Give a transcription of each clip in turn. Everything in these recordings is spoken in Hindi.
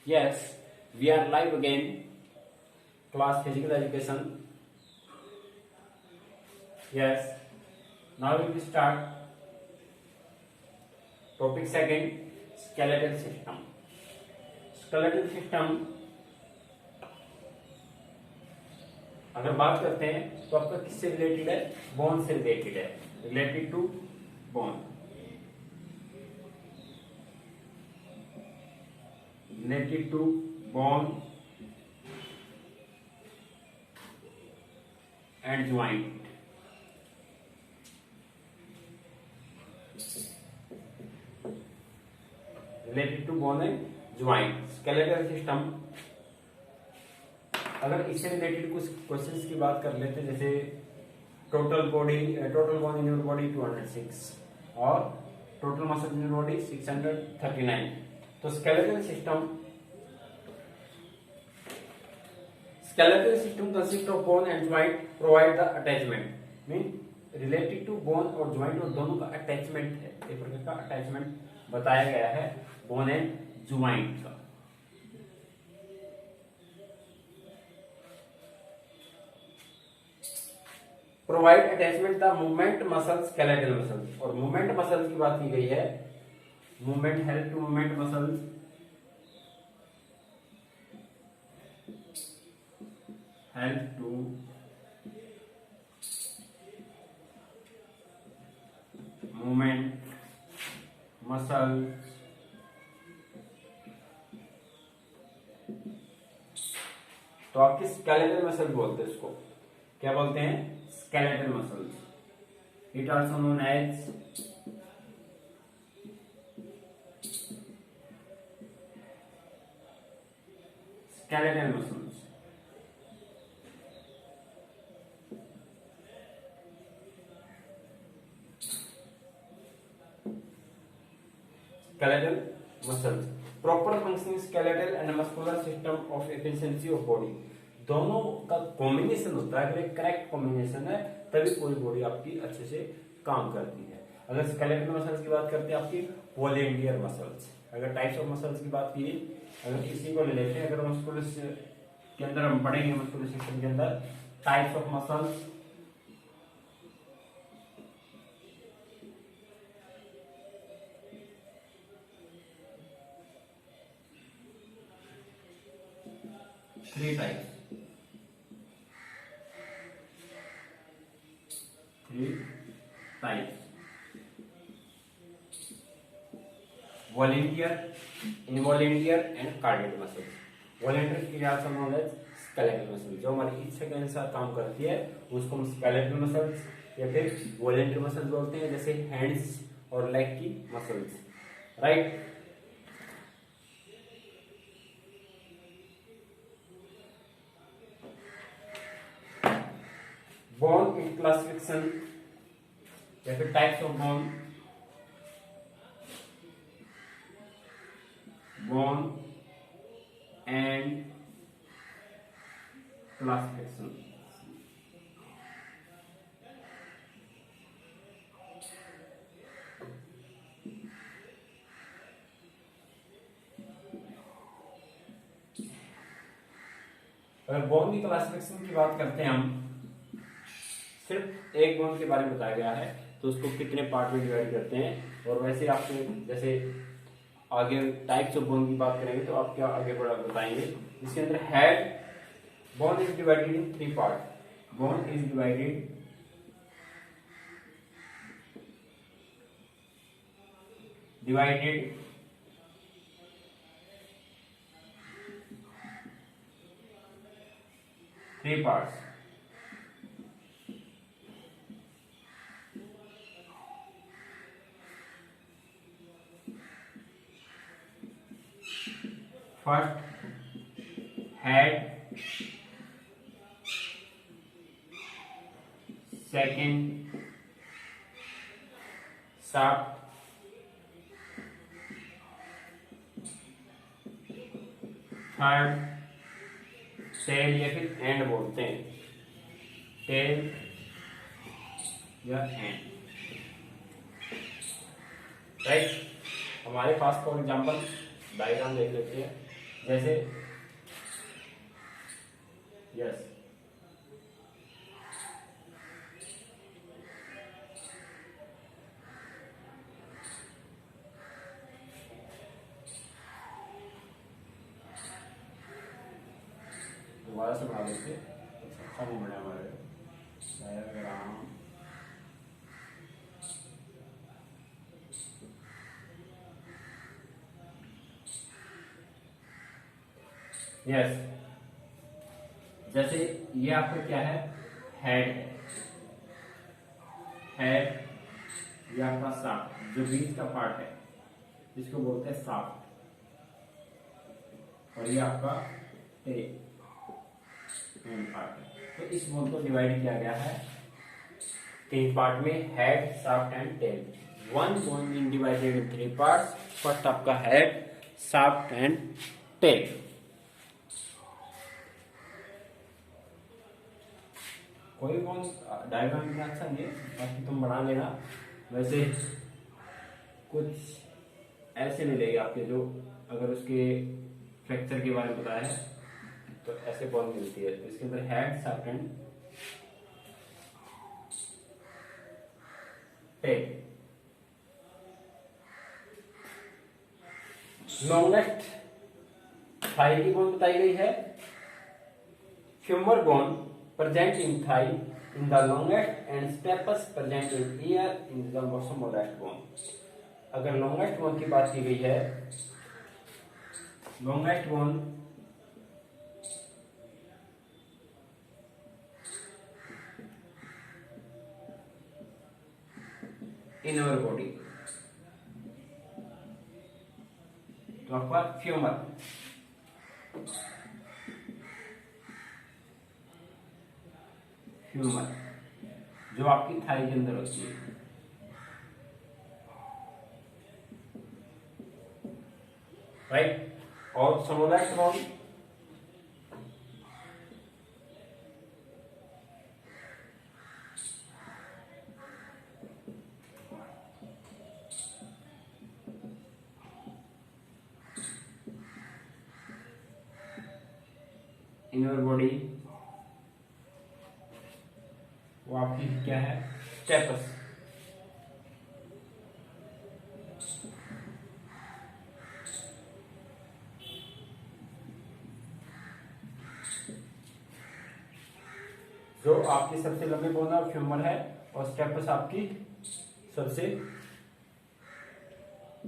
Yes, we are live again. Class physical education. Yes. Now we will start. Topic second, skeletal system. Skeletal system अगर बात करते हैं तो आपका किससे रिलेटेड है? बोन से रिलेटेड है. Related to bone. Related to bone and joint. Related to bone and joint. Skeletal system. अगर इससे रिलेटेड कुछ क्वेश्चंस की बात कर लेते हैं, जैसे total bone in your body 206 और total muscle in your body 639. तो skeletal system consists of bone and joint provide the attachment. Mean related to bone और ज्वाइंट और दोनों का अटैचमेंट है. एक प्रकार का अटैचमेंट बताया गया है बोन एंड ज्वाइंट का. Provide attachment the movement muscle skeletal muscle. और मूवमेंट मसल की बात की गई है. Movement help to movement muscles help to movement muscles तो आपकी स्केलेटल मसल बोलते हैं इसको. क्या बोलते हैं? Skeletal muscles. It also known as skeletal muscles. Skeletal muscles. Proper functioning skeletal and muscular system of efficiency of body. दोनों का कॉम्बिनेशन होता है. अगर एक करेक्ट कॉम्बिनेशन है तभी पूरी बॉडी आपकी अच्छे से काम करती है. अगर स्केलेटल मसल्स की बात करते हैं आपकी पोलेंडियर मसल्स. अगर टाइप्स ऑफ मसल्स की बात की, अगर इसी को ले लेते हैं, अगर मस्कुलर के अंदर हम पढ़ेंगे मस्कुलर सिस्टम के अंदर types of muscles. Three types. Volunteer, involuntary and cardiac muscles. Voluntary is also known as skeletal muscles. जो हमारी इच्छा के अनुसार काम करती है उसको हम skeletal muscles या फिर voluntary muscles बोलते हैं, जैसे hands और leg की muscles. Right? Bone in classification या फिर types of bone. Bone and classification. अगर बोन की क्लासिफिकेशन की बात करते हैं हम, सिर्फ एक बोन के बारे में बताया गया है तो उसको कितने पार्ट में डिवाइड करते हैं. और वैसे आपको जैसे आगे टाइप्स ऑफ बोन की बात करेंगे तो आप क्या आगे बढ़ा बताएंगे. इसके अंदर head. Bone is divided in three part. Bone is divided three parts. First head, second shaft, third tail या फिर एंड बोलते हैं. टेल या एंड. राइट. हमारे पास फॉर एग्जाम्पल डायग्राम देख लेते हैं. जैसे यस दोबारा से बना लेते, अच्छा नहीं बना हमारे डायग्राम। यस जैसे ये आपका क्या है, हेड है, हेड, ये आपका शाफ्ट, जो बीच का पार्ट है जिसको बोलते हैं शाफ्ट, और ये आपका टेल पार्ट है। तो इस बोन को डिवाइड किया गया है 3 पार्ट में, head, shaft and tail. One bone is divided in 3 parts. First आपका हेड, शाफ्ट एंड टेल। कोई बोन डायग्राम में अच्छा नहीं है, बाकी तुम बना लेना। वैसे कुछ ऐसे मिलेगी आपके, जो अगर उसके फ्रैक्चर के बारे में बताया है तो ऐसे बोन मिलती है। तो इसके अंदर head, shaft and tail. Longest thigh की बोन बताई गई है। Femur bone present in thigh in the longest and stapes present in ear in the smallest bone। अगर longest bone की बात की गई है, longest bone in our body, तो आपका फ्यूमर, फ्यूमर जो आपकी थाई के अंदर होती है, राइट। और smallest bone in your body, वो आपकी क्या है, स्टेपस। जो आपकी सबसे लंबी बोन है फ्यूमर है, और स्टेपस आपकी सबसे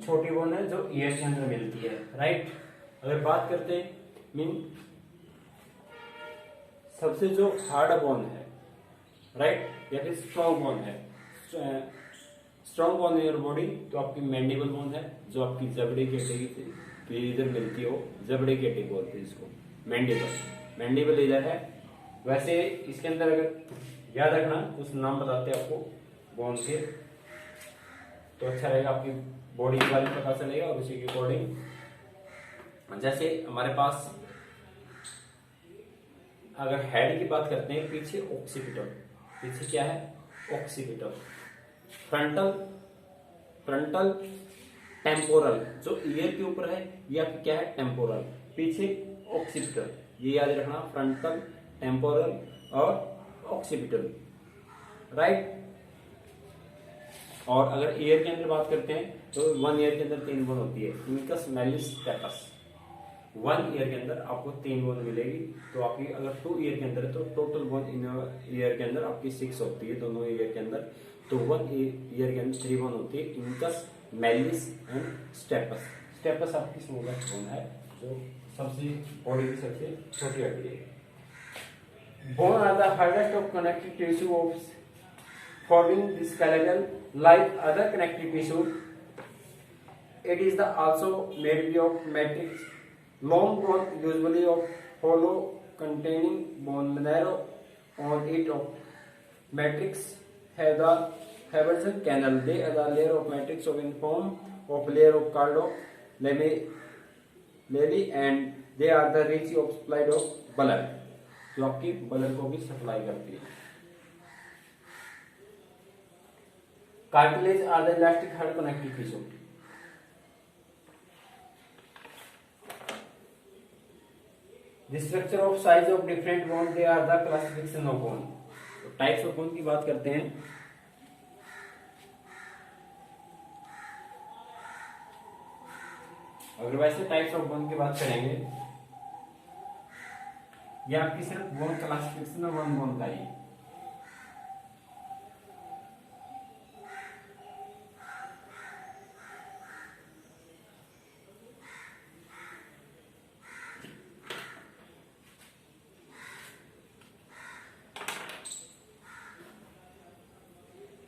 छोटी बोन है जो ईयर के अंदर मिलती है, राइट। अगर बात करते हैं मीन सबसे जो हार्ड बोन है, राइट, या फिर स्ट्रॉन्ग बोन है, strong bone in your body, तो आपकी मैंडिबल बोन है, जो आपकी जबड़े के इधर मिलती हो, जबड़े के टेक बोलते हैं इसको, मैंडिबल, मैंडिबल इधर है। वैसे इसके अंदर अगर याद रखना, कुछ नाम बताते हैं आपको बोन के, तो अच्छा रहेगा, आपकी बॉडी के बारे में पता चलेगा। और उसी के अकॉर्डिंग जैसे हमारे पास अगर हेड की बात करते हैं, पीछे ऑक्सीपिटल, पीछे क्या है, ऑक्सीपिटल, फ्रंटल, फ्रंटल टेम्पोरल, जो ईयर के ऊपर है ये आपकी क्या है, टेम्पोरल, पीछे ऑक्सीपिटल, ये याद रखना, फ्रंटल, टेम्पोरल और ऑक्सीपिटल, राइट। और अगर ईयर के अंदर बात करते हैं तो 1 ईयर के अंदर 3 बोन होती है, इनकस, मैलिस, स्टेपस। 1 ईयर के अंदर आपको 3 बोन मिलेगी। तो आपकी अगर 2 ईयर के अंदर है तो टोटल बोन इन ईयर के अंदर आपकी 6 होती है, दोनों ईयर के अंदर। तो 1 ईयर के अंदर 3 बोन होती है, incus, malleus and stapes. Stapes आपकी स्मॉलेस्ट बोन है, जो सबसे बॉडी की सबसे छोटी हड्डी है। Bone are the hardest of connective tissue of forming the skeletal like other connective tissue. It is the also made of matrix, long bone, usually of hollow, containing bone marrow on it of matrix have the Haberson canal. They are the layer of matrix of in form of layer of cardo lamellae, and they are the rich of supply of blood, जो आपकी ब्लड को भी सप्लाई करती है। Cartilage are the elastic hard connective tissue. The structure of size of different bone they are the classification of bone. Types of bone की बात करते हैं। अगर वैसे टाइप्स ऑफ बोन की बात करेंगे, ये आपकी सिर्फ bone classification of one bone का ही।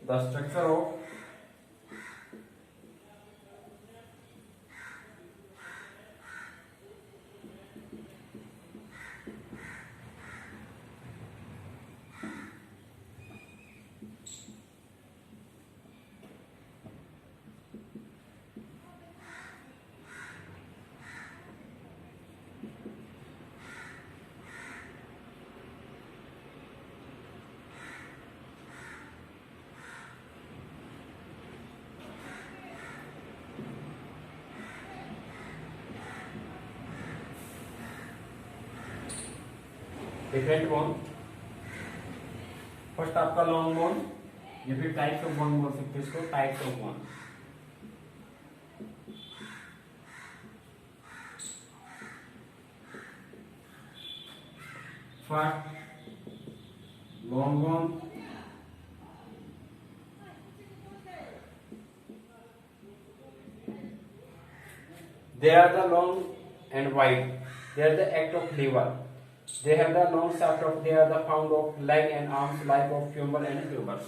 The structure of different bone, first आपका लॉन्ग बोन, या फिर टाइप्स ऑफ बोन बोल सकते हैं इसको, types of bone. First long bone, they are the long and wide, they are the act of liver, they have the long shaft of, they are the found of leg and arms like of femur and femurs।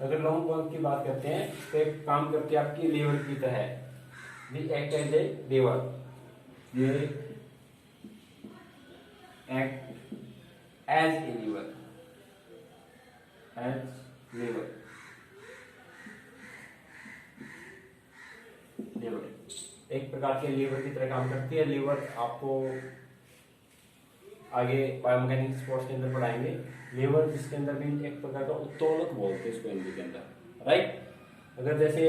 अगर लॉन्ग बोन की बात करते हैं तो एक काम करती है आपकी लीवर की तरह, the act as a lever, ये act as a lever, as lever, lever एक प्रकार के लीवर की तरह काम करती है। लीवर आपको आगे बायोमैकेनिक्स कोर्स के अंदर पढ़ाएंगे। लीवर जिसके अंदर भी एक प्रकार का उत्तोलक बोलते हैं इसको हिंदी के अंदर, राइट। अगर जैसे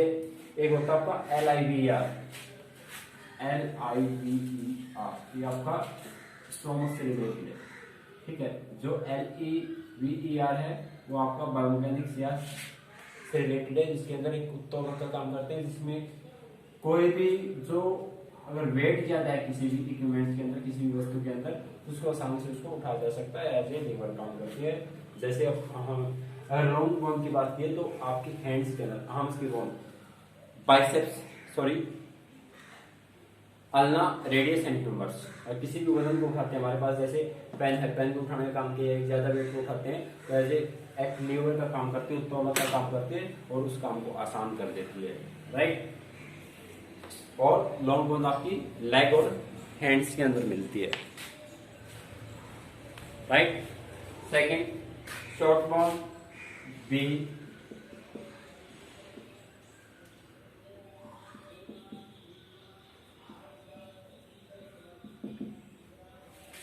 एक होता है आपका LIVER, ये आपका स्टोमक से रिलेटेड है, ठीक है। जो LEVER है वो आपका बायोमैकेनिक्स या से रिलेटेड है, जिसके अंदर एक उत्तोलक का काम करते हैं, जिसमें कोई भी जो अगर वेट ज्यादा है किसी भी इक्विपमेंट के अंदर, किसी भी वस्तु के अंदर, तो उसको आसानी से उसको उठाया जा सकता है, एज ए लीवर काम करती है। जैसे अब हम अगर लॉन्ग बोन की बात की तो आपकी हैंड्स के अंदर, आर्म्स की bone, biceps, sorry ulna radius and femurs. और किसी भी वजन को उठाते हैं, हमारे पास जैसे पेन है, पेन को उठाने का काम किया है, ज्यादा वेट को उठाते हैं, तो ऐसे एक लीवर का काम करती है, उत्तोलक का काम करती है और उस काम को आसान कर देती है, राइट। और लॉन्ग बोन आपकी लेग और हैंड्स के अंदर मिलती है, right. Second short bone, B,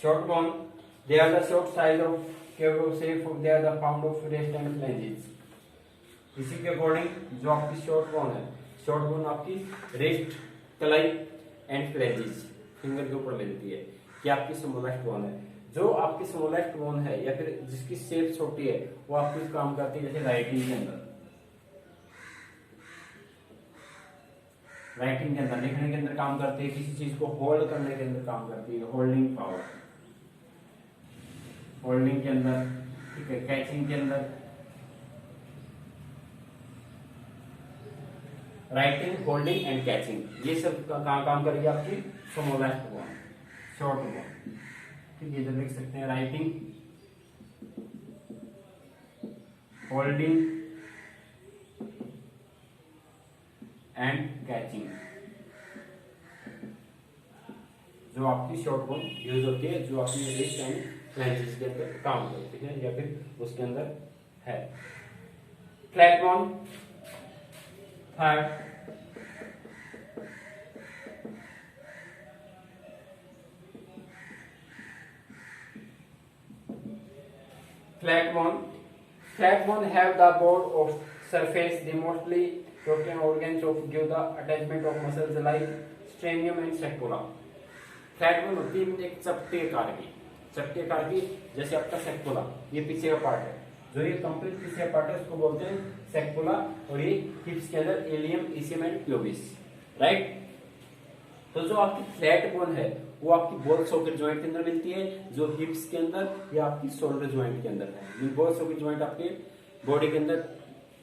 short bone, they are the short size of curved shape, they are the found of wrist and phalanges। इसी के अकॉर्डिंग जो आपकी शॉर्ट बोन है, शॉर्ट बोन आपकी रिस्ट, कलाई एंड फ्लैंजेस, फिंगर के ऊपर मिलती है। ये आपकी स्मॉलेस्ट बोन है। जो आपकी स्मॉलेस्ट बोन है या फिर जिसकी शेप छोटी है, वो आपकी काम करती है जैसे राइटिंग के अंदर, राइटिंग के अंदर, लिखने के अंदर काम करती है, किसी चीज को होल्ड करने के अंदर काम करती है, होल्डिंग पावर, होल्डिंग के अंदर, ठीक है, कैचिंग के अंदर, राइटिंग, होल्डिंग एंड कैचिंग, ये सब काम करेगी आपकी स्मॉलेस्ट बोन, शॉर्ट बोन, ठीक है। इधर लिख सकते हैं राइटिंग, होल्डिंग एंड कैचिंग, जो आपकी शॉर्ट बोन यूज होती है, जो आपकी रिस्ट एंड फ्लैंजेस के अंदर काम करती है या फिर उसके अंदर है। Flat bone, third, flat bone, flat bone have the board of surface, the mostly protein organs of give the attachment of muscles like sternum and scapula। Flat bone होती है एक चपटे आकार की, चपटी आकार की, जैसे आपका सेक्पुला, ये पीछे का पार्ट है, जो ये कंप्लीट पीछे का पार्ट है उसको बोलते हैं सेक्पुला, और ये हिप्स के अंदर इलियम, इसियम एंड प्यूबिस, राइट। तो जो आपकी फ्लैट बोन है वो आपकी बॉल सॉकेट ज्वाइंट के अंदर मिलती है, जो हिप्स के अंदर या आपकी शोल्डर ज्वाइंट के अंदर है। बॉल सॉकेट ज्वाइंट आपके बॉडी के अंदर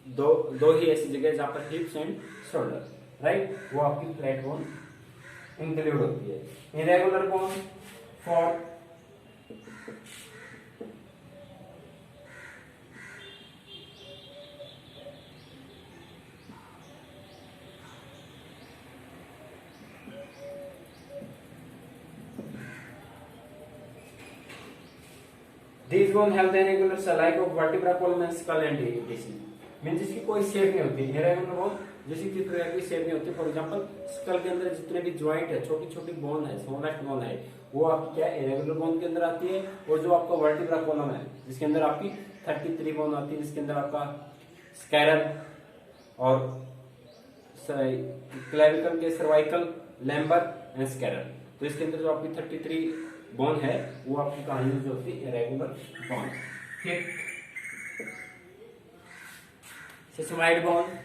दो ही ऐसी जगह जहां पर हिप्स एंड शोल्डर, राइट, वो आपकी फ्लैट बोन इंक्लूड होती है। Irregular bone for These bones have the irregular like of vertebra column and skull and etc. Means जिसकी कोई शेप नहीं होती, इरेगुलर बोन जिसकी किसी प्रकार की शेप नहीं होती। फॉर एग्जांपल स्कल के अंदर जितने भी ज्वाइंट है, छोटी छोटी बोन है, स्मॉलेस्ट बोन है, वो आपकी क्या इरेगुलर बोन के अंदर आती है। और जो आपका वर्टिब्रा कॉलम है जिसके अंदर आपकी 33 बोन आती है, जिसके अंदर आपका स्कैरल और क्लेविकल के सर्वाइकल, लैम्बर एंड स्कैरल, तो इसके अंदर जो आपकी 33 बोन है वो आपकी कहानी जो होती है इरेगुलर बोन। ठीक, सेसमाइड bone,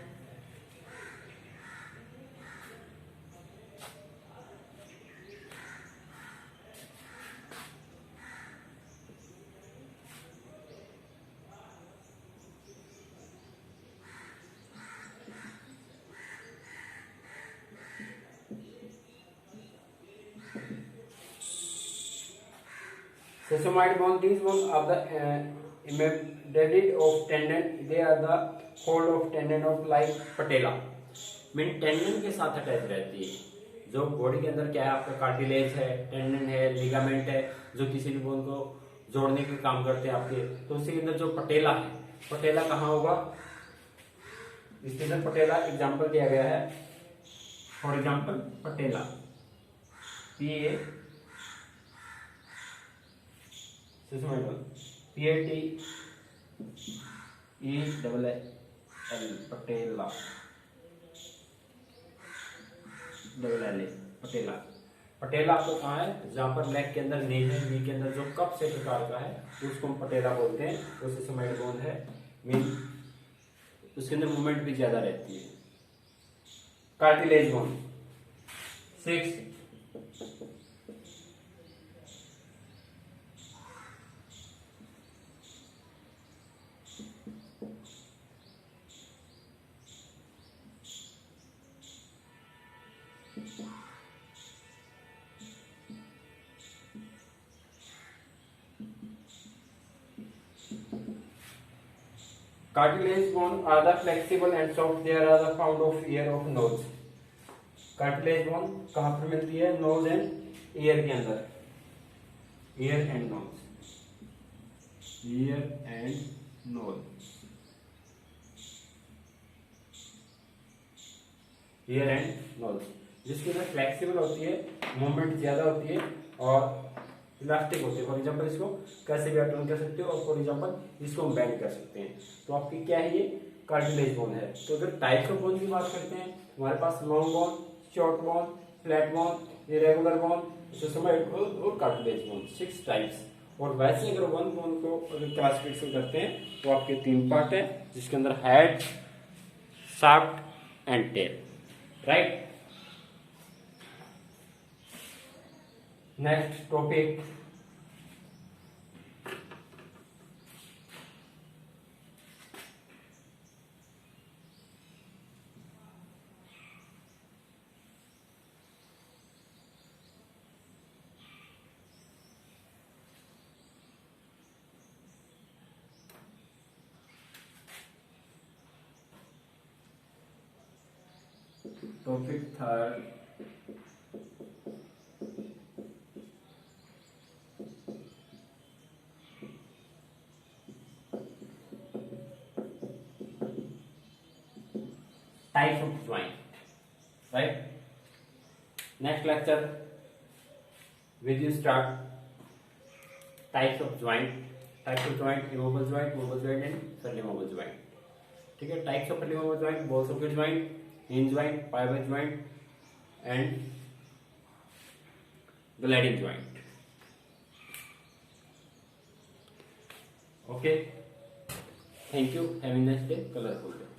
sesamoid bone, these bones are the embedded of tendon, they are the fold of tendon of like patella, mean tendon के साथ अटैच रहती है। जो बॉडी के अंदर क्या है आपका कार्टिलेज है, टेंडन है, लिगामेंट है, जो किसी भी बोन को जोड़ने के काम करते हैं आपके, तो उसके अंदर जो पटेला है, पटेला कहाँ होगा, इसके अंदर पटेला एग्जाम्पल दिया गया है। फॉर एग्जाम्पल पटेला, PA पटेला, पटेला, पटेला आपको कहाँ है, जहां पर लेग के अंदर नी है, नी के अंदर जो कप से प्रकार का है उसको हम पटेला बोलते हैं। वो सेसमाइड बोन है, मीन उसके अंदर मूवमेंट भी ज्यादा रहती है। Cartilage bone 6, cartilage bone are the flexible and soft, there are the found of ear of nose। cartilage bone कहाँ पर मिलती है, नोज एंड ईयर के अंदर, ear and nose, ear and nose, ear and nose, जिसके अंदर फ्लेक्सिबल होती है, मूवमेंट ज्यादा होती है और इलास्टिक होती है। फॉर एग्जांपल इसको कैसे भी टर्न कर सकते हो, और फॉर एग्जांपल इसको हम बेंड कर सकते हैं। तो आपकी क्या है, ये कार्टिलेज बोन है। तो अगर टाइप्स ऑफ बोन की बात करते हैं, हमारे पास long bone, short bone, flat bone, irregular bone, sesamoid bone और कार्टिलेज बोन, 6 टाइप्स। और वैसे अगर वन बोन को अगर क्लासिफिकेशन करते हैं तो आपके 3 पार्ट है, जिसके अंदर head, shaft and tail, right. Next topic, topic third, types of joint, right. Next lecture with you start types of joint, immovable joint and sublimable joint। ठीक है, types of immovable joint, ball socket joint, hinge joint, pivot joint and gliding joint। Okay, thank you, have a nice day, colourful day.